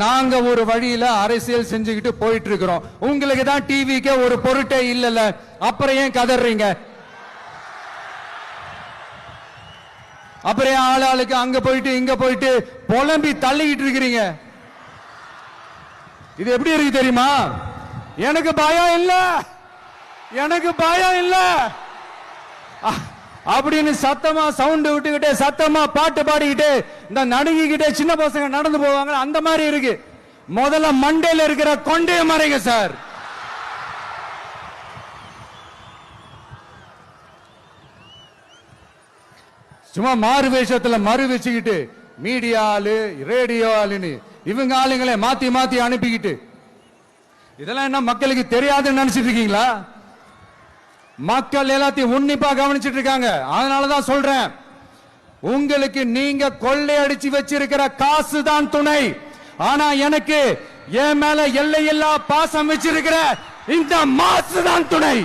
நாங்க ஒரு வழியில அரசியல் செஞ்சுக்கிட்டு போயிட்டு இருக்கிறோம். உங்களுக்கு தான் டிவிக்கு ஒரு பொருட்டே இல்லல, அப்புறம் ஏன் கதறீங்க? அப்புறம் ஆளாளுக்கு அங்க போயிட்டு இங்க போயிட்டு புலம்பி தள்ளிக்கிட்டு இருக்கிறீங்க. இது எப்படி இருக்கு தெரியுமா? எனக்கு பயம் இல்ல, எனக்கு பயம் இல்ல அப்படின்னு சத்தமா சவுண்ட் விட்டுக்கிட்டே சத்தமா பாட்டு பாடிக்கிட்டு இந்த நடுங்கிக்கிட்டே சின்ன பசங்க நடந்து போவாங்க, அந்த மாதிரி இருக்கு. முதல்ல மண்டையில இருக்கிற கொண்டைய மறைங்க சார். சும்மா மாறு வேஷத்துல மறு வச்சுக்கிட்டு மீடியா ஆளு ரேடியோ ஆளுன்னு இவங்க ஆளுங்களே மாத்தி மாத்தி அனுப்பிக்கிட்டு இதெல்லாம் என்ன மக்களுக்கு தெரியாதுன்னு நினைச்சிட்டு இருக்கீங்களா? மக்கள் எல்லாத்தையும் உன்னிப்பா கவனிச்சிட்டு இருக்காங்க. அதனாலதான் சொல்றேன், உங்களுக்கு நீங்க கொள்ளையடிச்சு வச்சிருக்கிற காசு தான் துணை, ஆனா எனக்கு என் மேல எல்லையில்லா பாசம் வச்சிருக்கிற இந்த மாசு தான் துணை.